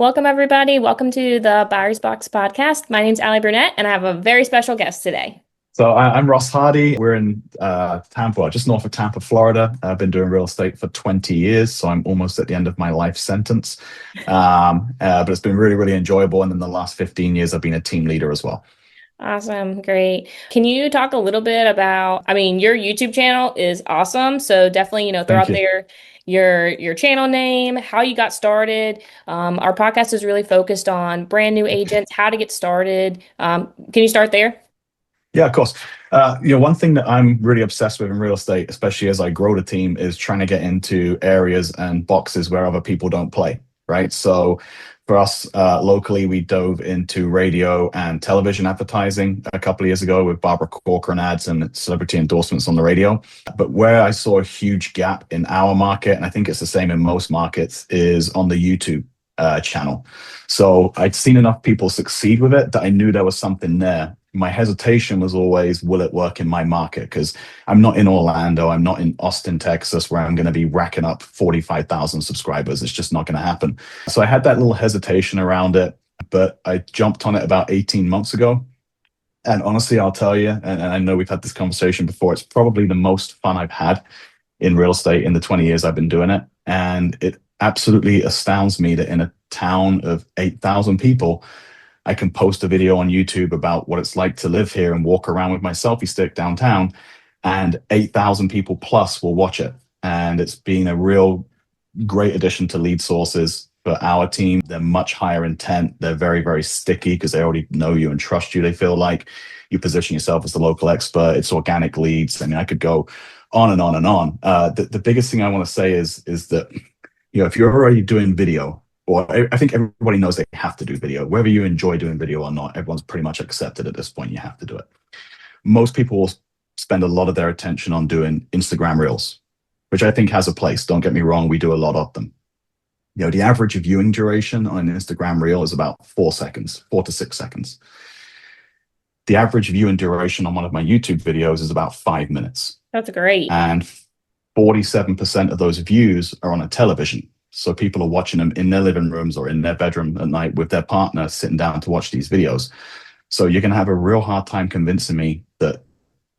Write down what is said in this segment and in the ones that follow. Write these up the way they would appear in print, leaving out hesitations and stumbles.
Welcome, everybody. Welcome to the Buyer's Box podcast. My name's Ally Burnett, and I have a very special guest today. I'm Ross Hardy. We're in Tampa, just north of Tampa, Florida. I've been doing real estate for 20 years, so I'm almost at the end of my life sentence. But it's been really, really enjoyable. And in the last 15 years, I've been a team leader as well. Awesome. Great. Can you talk a little bit about, your YouTube channel is awesome. So definitely, throw Thank out you. there your channel name, how you got started. Our podcast is really focused on brand new agents, how to get started. Can you start there? Yeah, of course. One thing that I'm really obsessed with in real estate, especially as I grow the team, is trying to get into areas and boxes where other people don't play, right? So for us locally, we dove into radio and television advertising a couple of years ago with Barbara Corcoran ads and celebrity endorsements on the radio. But where I saw a huge gap in our market, and I think it's the same in most markets, is on the YouTube channel. So I'd seen enough people succeed with it that I knew there was something there. My hesitation was always, will it work in my market? Because I'm not in Orlando, I'm not in Austin, Texas, where I'm going to be racking up 45,000 subscribers. It's just not going to happen. So I had that little hesitation around it, but I jumped on it about 18 months ago. And honestly, I'll tell you, and I know we've had this conversation before, it's probably the most fun I've had in real estate in the 20 years I've been doing it. And it absolutely astounds me that in a town of 8,000 people, I can post a video on YouTube about what it's like to live here and walk around with my selfie stick downtown, and 8,000 people plus will watch it. And it's been a real great addition to lead sources for our team. They're much higher intent. They're very, very sticky because they already know you and trust you. They feel like you position yourself as the local expert. It's organic leads. I mean, I could go on and on and on. The biggest thing I want to say is that, if you're already doing video, or I think everybody knows they have to do video, whether you enjoy doing video or not, everyone's pretty much accepted at this point, you have to do it. Most people will spend a lot of their attention on doing Instagram Reels, which I think has a place. Don't get me wrong, we do a lot of them. The average viewing duration on an Instagram Reel is about 4 seconds, 4 to 6 seconds. The average viewing duration on one of my YouTube videos is about 5 minutes. That's great. And 47% of those views are on a television. So people are watching them in their living rooms or in their bedroom at night with their partner sitting down to watch these videos. So you're going to have a real hard time convincing me that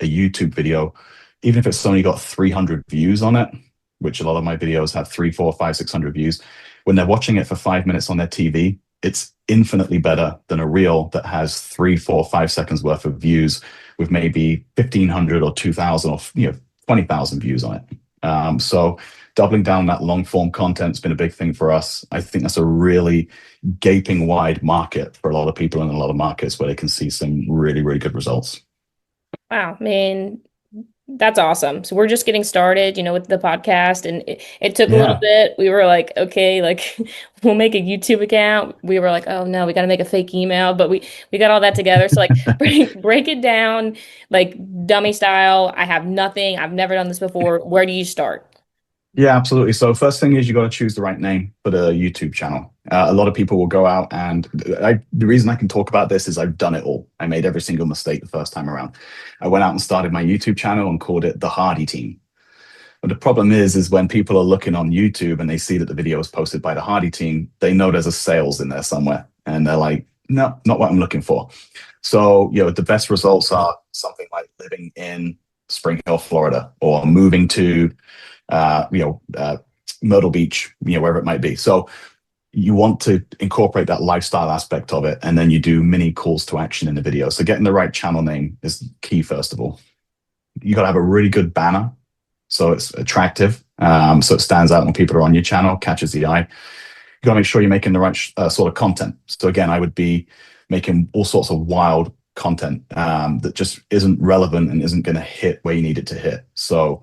a YouTube video, even if it's only got 300 views on it, which a lot of my videos have 3, 4, 5, 600 views, when they're watching it for 5 minutes on their TV, it's infinitely better than a reel that has 3, 4, 5 seconds worth of views with maybe 1,500 or 2,000 or 20,000 views on it. So doubling down on that long form content has been a big thing for us. I think that's a really gaping wide market for a lot of people in a lot of markets where they can see some really, really good results. Wow, man, that's awesome. So we're just getting started, with the podcast, and it took a little Yeah. bit. We were like, okay, like we'll make a YouTube account. We were like, oh no, we got to make a fake email, but we got all that together. So like break it down like dummy style. I have nothing. I've never done this before. Where do you start? Yeah, absolutely. So first thing is you got to choose the right name for the YouTube channel. A lot of people will go out and the reason I can talk about this is I've done it all. I made every single mistake the first time around. I went out and started my YouTube channel and called it The Hardy Team. But the problem is when people are looking on YouTube and they see that the video is posted by The Hardy Team, they know there's a sales in there somewhere. And they're like, no, not what I'm looking for. So, the best results are something like living in Spring Hill, Florida, or moving to Myrtle Beach, wherever it might be. So you want to incorporate that lifestyle aspect of it, and then you do mini calls to action in the video. So getting the right channel name is key, first of all. You got to have a really good banner, so it's attractive, so it stands out when people are on your channel, catches the eye. You got to make sure you're making the right sort of content. So again, I would be making all sorts of wild content that just isn't relevant and isn't going to hit where you need it to hit. So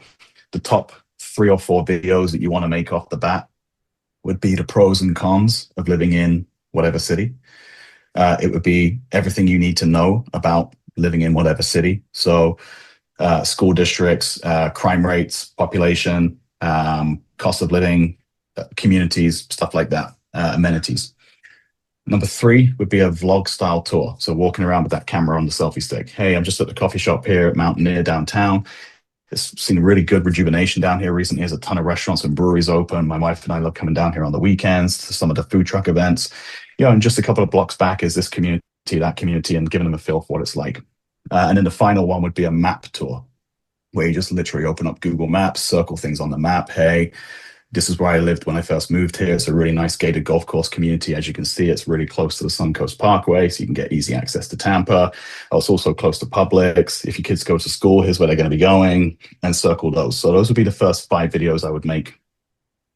the top 3 or 4 videos that you want to make off the bat would be the pros and cons of living in whatever city. It would be everything you need to know about living in whatever city. So school districts, crime rates, population, cost of living, communities, stuff like that, amenities. Number 3 would be a vlog style tour. So walking around with that camera on the selfie stick. Hey, I'm just at the coffee shop here at Mountaineer downtown. it's seen really good rejuvenation down here recently. There's a ton of restaurants and breweries open. My wife and I love coming down here on the weekends to some of the food truck events. And just a couple of blocks back is this community, that community, and giving them a feel for what it's like. And then the final one would be a map tour, where you just literally open up Google Maps, circle things on the map. Hey, this is where I lived when I first moved here. It's a really nice gated golf course community. As you can see, it's really close to the Suncoast Parkway, so you can get easy access to Tampa. It's also close to Publix. If your kids go to school, here's where they're going to be going, and circle those. So those would be the first 5 videos I would make.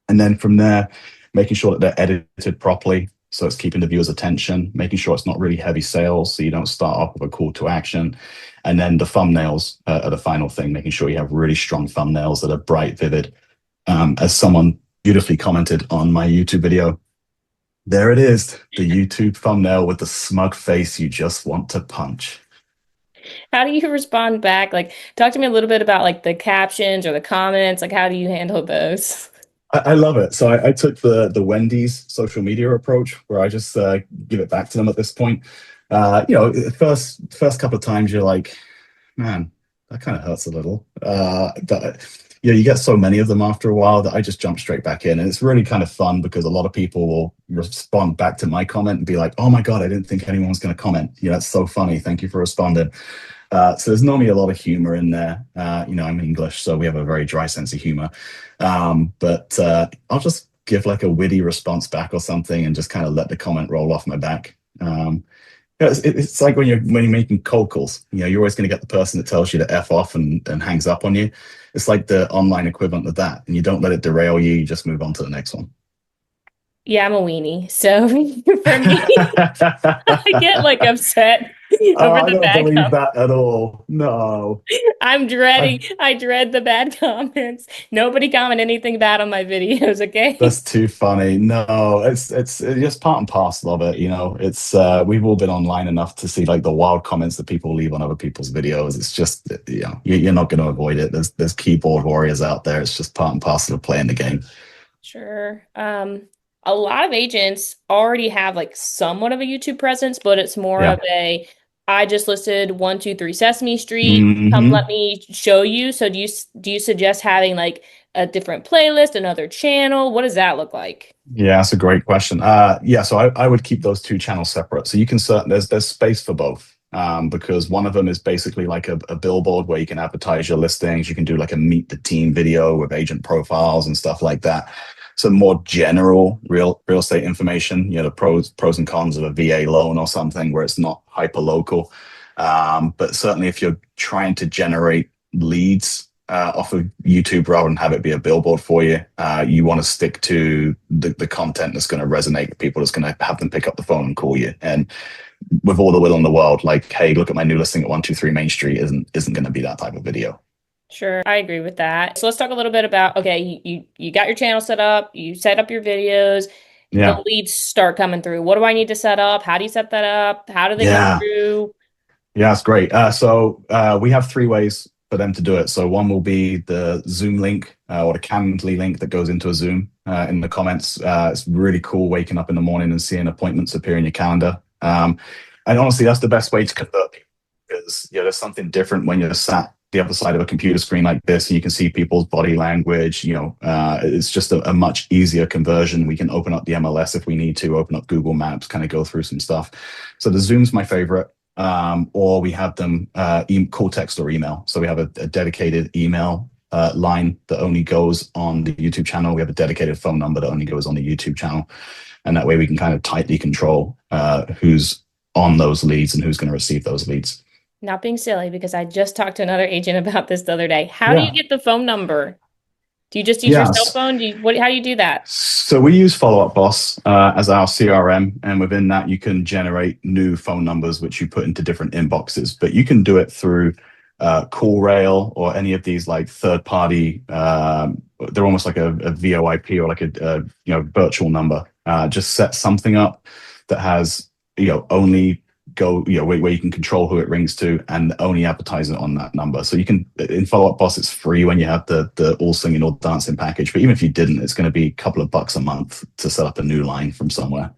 And then from there, making sure that they're edited properly. So it's keeping the viewer's attention, making sure it's not really heavy sales, so you don't start off with a call to action. And then the thumbnails are the final thing, making sure you have really strong thumbnails that are bright, vivid. As someone beautifully commented on my YouTube video, there it is, the YouTube thumbnail with the smug face you just want to punch. How do you respond back? Like, talk to me a little bit about like the captions or the comments. Like, how do you handle those? I love it. So I took the Wendy's social media approach, where I just give it back to them at this point. First couple of times you're like, man, that kind of hurts a little. But you get so many of them after a while that I just jump straight back in. And it's really kind of fun because a lot of people will respond back to my comment and be like, oh my God, I didn't think anyone was going to comment. That's so funny. Thank you for responding. So there's normally a lot of humor in there. I'm English, so we have a very dry sense of humor. But I'll just give like a witty response back or something and just kind of let the comment roll off my back. It's like when you're making cold calls. You're always going to get the person that tells you to F off and hangs up on you. It's like the online equivalent of that. And you don't let it derail you. You just move on to the next one. Yeah, I'm a weenie. So for me, I get like upset Oh, over I the don't bad believe comments. that at all. No. I dread the bad comments. Nobody comment anything bad on my videos, okay? That's too funny. No, it's just part and parcel of it. It's we've all been online enough to see like the wild comments that people leave on other people's videos. It's just you're not going to avoid it. There's keyboard warriors out there. It's just part and parcel of playing the game. Sure. A lot of agents already have like somewhat of a YouTube presence, but it's more Yeah. of a I just listed 123 Sesame Street. Come let Hmm. me show you. So do you suggest having like a different playlist, another channel? What does that look like? Yeah, that's a great question. Yeah, so I would keep those two channels separate. So you can there's space for both. Because one of them is basically like a billboard where you can advertise your listings. You can do like a meet the team video with agent profiles and stuff like that. So more general real estate information, the pros and cons of a VA loan or something where it's not hyper local. But certainly if you're trying to generate leads off of YouTube rather than have it be a billboard for you, you want to stick to the content that's going to resonate with people, that's going to have them pick up the phone and call you. And with all the will in the world, like, hey, look at my new listing at 123 Main Street isn't going to be that type of video. Sure, I agree with that. So let's talk a little bit about, okay, you got your channel set up, you set up your videos, the Yeah. leads start coming through. What do I need to set up? How do you set that up? How do they come Yeah. through? Yeah, it's great. So we have 3 ways for them to do it. So one will be the Zoom link or the Calendly link that goes into a Zoom in the comments. It's really cool waking up in the morning and seeing appointments appear in your calendar. And honestly, that's the best way to convert people, because there's something different when you're sat the other side of a computer screen like this and you can see people's body language. It's just a much easier conversion. We can open up the MLS if we need to, open up Google Maps, kind of go through some stuff. So the Zoom's my favorite. Or we have them call, text, or email. So we have a dedicated email line that only goes on the YouTube channel. We have a dedicated phone number that only goes on the YouTube channel. And that way we can kind of tightly control who's on those leads and who's going to receive those leads. Not being silly, because I just talked to another agent about this the other day. How do you Yeah. get the phone number? Do you just use your cell Yes. phone? How do you do that? So we use Follow Up Boss as our CRM, and within that you can generate new phone numbers which you put into different inboxes. But you can do it through CallRail or any of these like third-party. They're almost like a VoIP or like a virtual number. Just set something up that has only go where you can control who it rings to and only advertise it on that number. So you can, in Follow Up Boss, it's free when you have the all singing, all dancing package. But even if you didn't, it's going to be a couple of bucks a month to set up a new line from somewhere.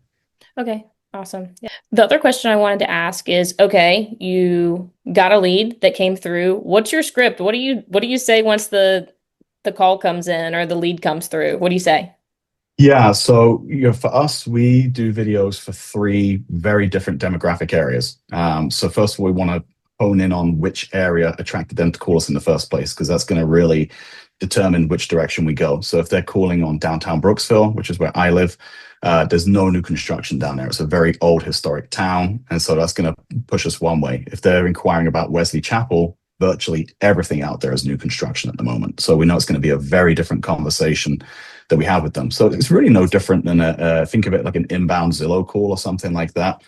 Okay. Awesome. Yeah. The other question I wanted to ask is, okay, you got a lead that came through. What's your script? What do you say once the call comes in or the lead comes through? What do you say? Yeah, so for us, we do videos for three very different demographic areas. So first of all, we want to hone in on which area attracted them to call us in the first place, because that's going to really determine which direction we go. So if they're calling on downtown Brooksville, which is where I live, there's no new construction down there. It's a very old historic town, and so that's going to push us one way. If they're inquiring about Wesley Chapel, virtually everything out there is new construction at the moment. So we know it's going to be a very different conversation that we have with them. So it's really no different than think of it like an inbound Zillow call or something like that.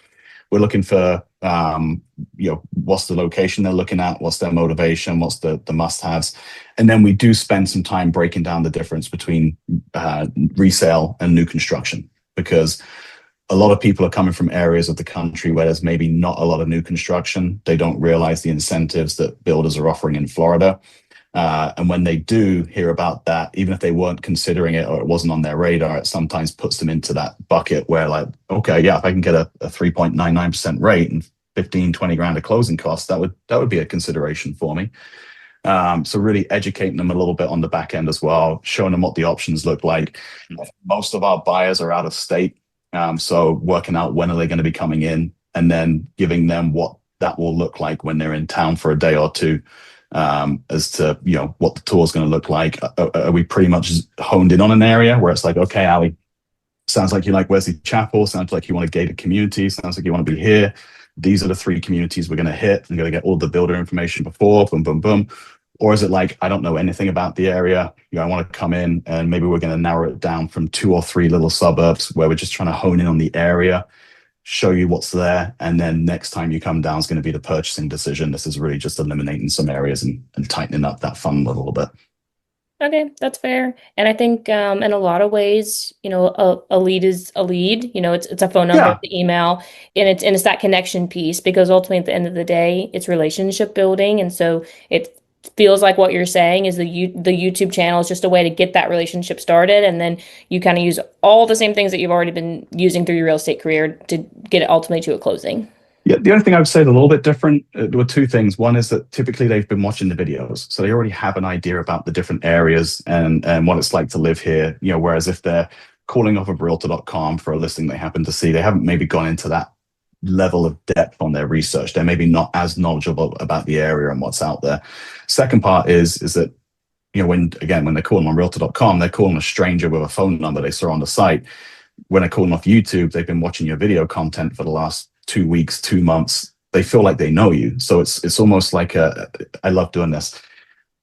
We're looking for what's the location they're looking at, what's their motivation, what's the must-haves, and then we do spend some time breaking down the difference between resale and new construction, because a lot of people are coming from areas of the country where there's maybe not a lot of new construction. They don't realize the incentives that builders are offering in Florida. And when they do hear about that, even if they weren't considering it or it wasn't on their radar, it sometimes puts them into that bucket where, like, okay, yeah, if I can get a 3.99% rate and 15, 20 grand of closing costs, that would be a consideration for me. So really educating them a little bit on the back end as well, showing them what the options look like. Most of our buyers are out of state. So working out when are they going to be coming in, and then giving them what that will look like when they're in town for a day or two, as to what the tour is going to look like. Are we pretty much honed in on an area where it's like, okay, Ali, sounds like you like Wesley Chapel, sounds like you want a gated community, sounds like you want to be here. These are the three communities we're going to hit. I'm going to get all the builder information before, boom, boom, boom. Or is it like, I don't know anything about the area, I want to come in and maybe we're going to narrow it down from 2 or 3 little suburbs where we're just trying to hone in on the area, show you what's there, and then next time you come down is going to be the purchasing decision. This is really just eliminating some areas and tightening up that funnel a little bit. Okay, that's fair. And I think in a lot of ways, a lead is a lead. It's a phone number, Yeah. it's an email, and it's that connection piece, because ultimately at the end of the day, it's relationship building. And so it feels like what you're saying is the YouTube channel is just a way to get that relationship started, and then you kind of use all the same things that you've already been using through your real estate career to get it ultimately to a closing. Yeah, the only thing I would say is a little bit different. There were two things. One is that typically they've been watching the videos, so they already have an idea about the different areas and what it's like to live here. Whereas if they're calling off of realtor.com for a listing they happen to see, they haven't maybe gone into that level of depth on their research. They're maybe not as knowledgeable about the area and what's out there. Second part is that when they're calling on realtor.com, they're calling a stranger with a phone number they saw on the site. When they're calling off YouTube, they've been watching your video content for the last 2 weeks, 2 months. They feel like they know you. So it's almost like I love doing this.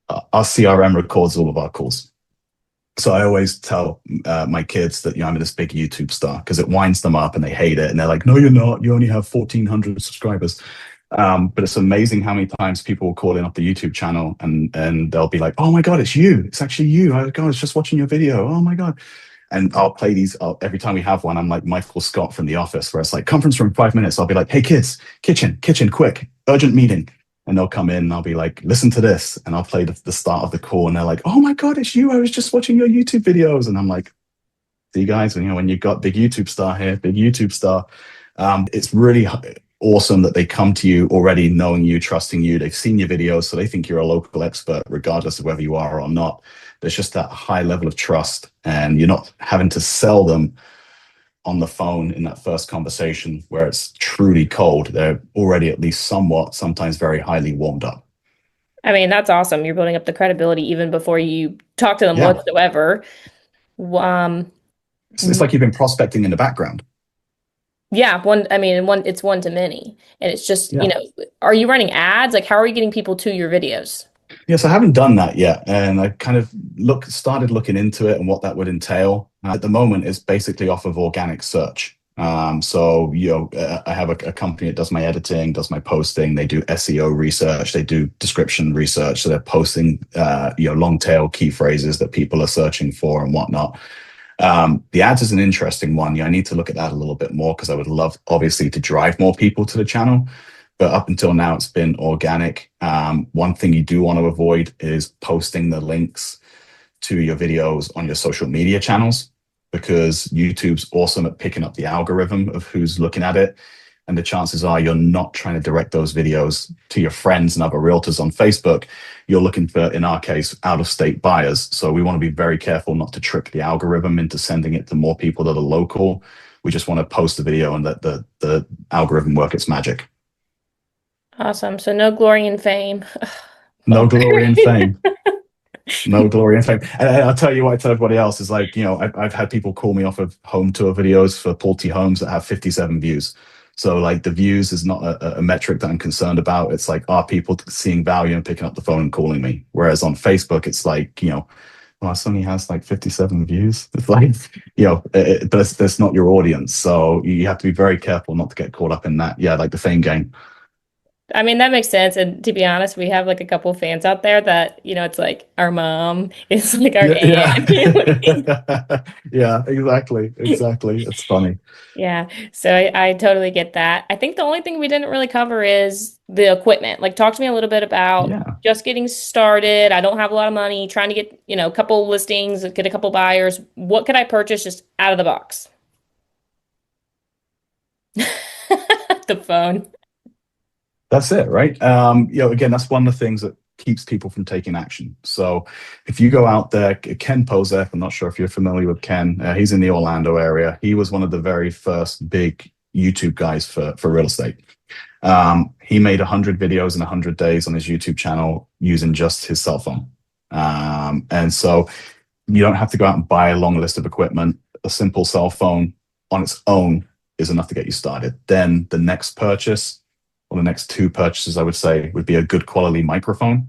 Our CRM records all of our calls. So I always tell my kids that I'm this big YouTube star, because it winds them up and they hate it. And they're like, no, you're not. You only have 1,400 subscribers. But it's amazing how many times people will call in off the YouTube channel and they'll be like, oh my God, it's you. It's actually you. I was just watching your video. Oh my God. And I'll play these every time we have one. I'm like Michael Scott from The Office, where it's like conference room, 5 minutes. I'll be like, hey kids, kitchen, quick, urgent meeting. And they'll come in and I'll be like, listen to this. And I'll play the start of the call. And they're like, oh my God, it's you. I was just watching your YouTube videos. And I'm like, see guys, when you've got big YouTube star here, big YouTube star, it's really awesome that they come to you already knowing you, trusting you. They've seen your videos, so they think you're a local expert, regardless of whether you are or not. There's just that high level of trust, and you're not having to sell them on the phone in that first conversation where it's truly cold. They're already at least somewhat, sometimes very highly warmed up. I mean, that's awesome. You're building up the credibility even before you talk to them Yeah. whatsoever. Um, It's like you've been prospecting in the background. yeah, I mean, it's one to many. And it's just, Yeah. are you running ads? Like, how are you getting people to your videos? Yes, I haven't done that yet, and I kind of started looking into it and what that would entail. At the moment, it's basically off of organic search. So I have a company that does my editing, does my posting. They do SEO research, they do description research, so they're posting long tail key phrases that people are searching for and whatnot. The ads is an interesting one. I need to look at that a little bit more, because I would love, obviously, to drive more people to the channel. But up until now, it's been organic. One thing you do want to avoid is posting the links to your videos on your social media channels. because YouTube's awesome at picking up the algorithm of who's looking at it. And the chances are you're not trying to direct those videos to your friends and other realtors on Facebook. You're looking for, in our case, out of state buyers. So we want to be very careful not to trick the algorithm into sending it to more people that are local. We just want to post the video and let the algorithm work its magic. Awesome. So no glory and fame. No Bummer. glory and fame. No glory and fame. And I'll tell you what I tell everybody else is like, I've had people call me off of home tour videos for Pulte homes that have 57 views. So like the views is not a metric that I'm concerned about. It's like, are people seeing value and picking up the phone and calling me? Whereas on Facebook, it's like, well, somebody has like 57 views. It's like, but that's not your audience. So you have to be very careful not to get caught up in that. Yeah, like the fame game. I mean, that makes sense. And to be honest, we have like a couple fans out there that, it's like our mom, it's like our Yeah, aunt. yeah. Yeah, exactly. It's funny. Yeah. So I totally get that. I think the only thing we didn't really cover is the equipment. Like, talk to me a little bit about Yeah. just getting started. I don't have a lot of money, trying to get, a couple listings, get a couple buyers. What could I purchase just out of the box? The phone. That's it, right? Again, that's one of the things that keeps people from taking action. So if you go out there, Ken Posek, I'm not sure if you're familiar with Ken. He's in the Orlando area. He was one of the very first big YouTube guys for real estate. He made 100 videos in 100 days on his YouTube channel using just his cell phone. And so you don't have to go out and buy a long list of equipment. A simple cell phone on its own is enough to get you started. Then the next purchase, or the next two purchases, I would say, would be a good quality microphone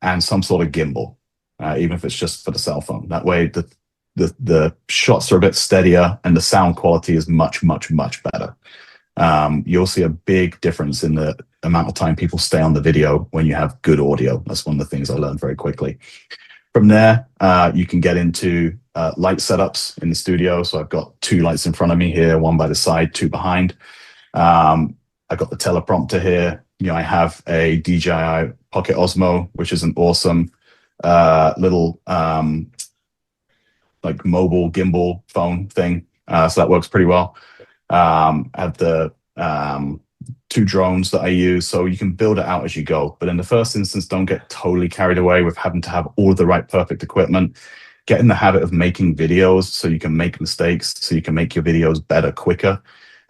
and some sort of gimbal, even if it's just for the cell phone. That way, the shots are a bit steadier and the sound quality is much, much, much better. You'll see a big difference in the amount of time people stay on the video when you have good audio. That's one of the things I learned very quickly. From there, you can get into light setups in the studio. So I've got two lights in front of me here, one by the side, two behind. I've got the teleprompter here. I have a DJI Pocket Osmo, which is an awesome little like mobile gimbal phone thing. So that works pretty well. I have the two drones that I use, so you can build it out as you go. But in the first instance, don't get totally carried away with having to have all of the right perfect equipment. Get in the habit of making videos so you can make mistakes, so you can make your videos better quicker,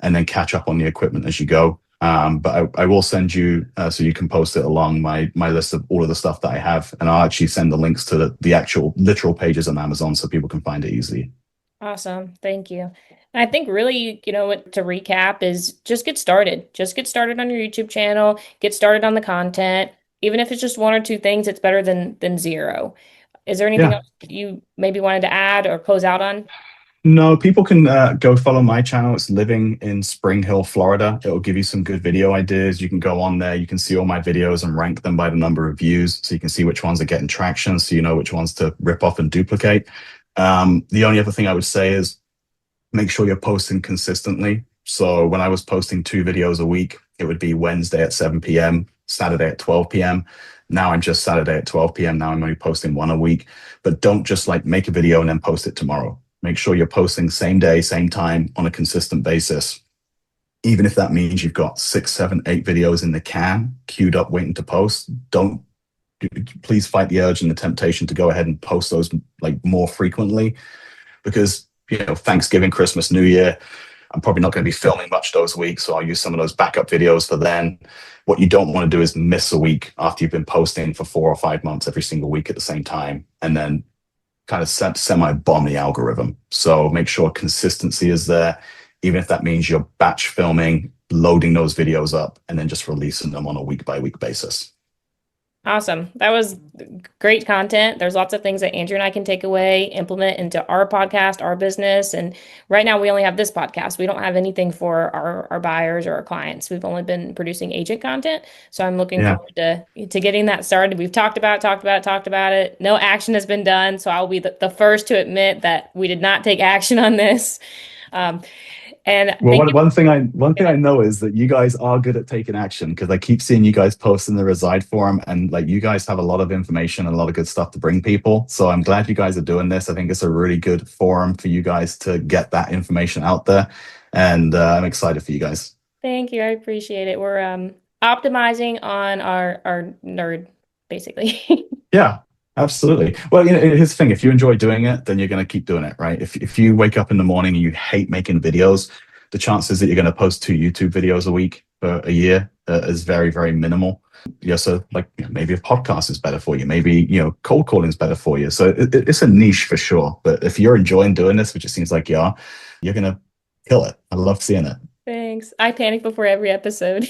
and then catch up on the equipment as you go. But I will send you so you can post it along my list of all of the stuff that I have, and I'll actually send the links to the actual literal pages on Amazon so people can find it easily. Awesome. Thank you. I think really, to recap is just get started. Just get started on your YouTube channel, get started on the content. Even if it's just one or two things, it's better than zero. Is there anything Yeah. else you maybe wanted to add or close out on? No, people can go follow my channel. It's Living in Spring Hill, Florida. It'll give you some good video ideas. You can go on there. You can see all my videos and rank them by the number of views. So you can see which ones are getting traction. So you know which ones to rip off and duplicate. The only other thing I would say is make sure you're posting consistently. So when I was posting 2 videos a week, it would be Wednesday at 7 p.m., Saturday at 12 p.m. Now I'm just Saturday at 12 p.m. Now I'm only posting one a week. But don't just like make a video and then post it tomorrow. Make sure you're posting same day, same time on a consistent basis. Even if that means you've got 6, 7, 8 videos in the can queued up waiting to post, don't please fight the urge and the temptation to go ahead and post those like more frequently, because Thanksgiving, Christmas, New Year, I'm probably not going to be filming much those weeks, so I'll use some of those backup videos for then. What you don't want to do is miss a week after you've been posting for 4 or 5 months every single week at the same time, and then kind of semi-bomb the algorithm. So make sure consistency is there, even if that means you're batch filming, loading those videos up, and then just releasing them on a week-by-week basis. Awesome. That was great content. There's lots of things that Andrew and I can take away, implement into our podcast, our business. And right now we only have this podcast. We don't have anything for our buyers or our clients. We've only been producing agent content. So I'm looking Yeah. forward to getting that started. We've talked about it. No action has been done. So I'll be the first to admit that we did not take action on this. Um, And Well, thank one, you. one thing I know is that you guys are good at taking action because I keep seeing you guys post in the Reside forum, and like you guys have a lot of information and a lot of good stuff to bring people. So I'm glad you guys are doing this. I think it's a really good forum for you guys to get that information out there, and I'm excited for you guys. Thank you. I appreciate it. We're optimizing on our nerd, basically. Yeah, absolutely. Well, here's the thing. If you enjoy doing it, then you're going to keep doing it, right? If you wake up in the morning and you hate making videos, the chances that you're going to post 2 YouTube videos a week for a year is very, very minimal. Yeah, so like maybe a podcast is better for you. Maybe, cold calling is better for you. So it's a niche for sure. But if you're enjoying doing this, which it seems like you are, you're going to kill it. I love seeing it. Thanks. I panic before every episode.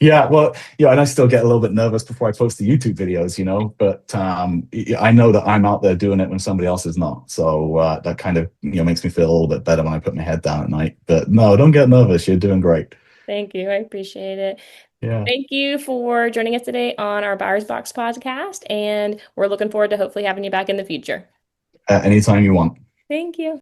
Yeah, well, yeah, and I still get a little bit nervous before I post the YouTube videos, but I know that I'm out there doing it when somebody else is not. So that kind of, makes me feel a little bit better when I put my head down at night. But no, don't get nervous. You're doing great. Thank you. I appreciate it. Yeah. Thank you for joining us today on our Buyer's Box podcast, and we're looking forward to hopefully having you back in the future. Anytime you want. Thank you.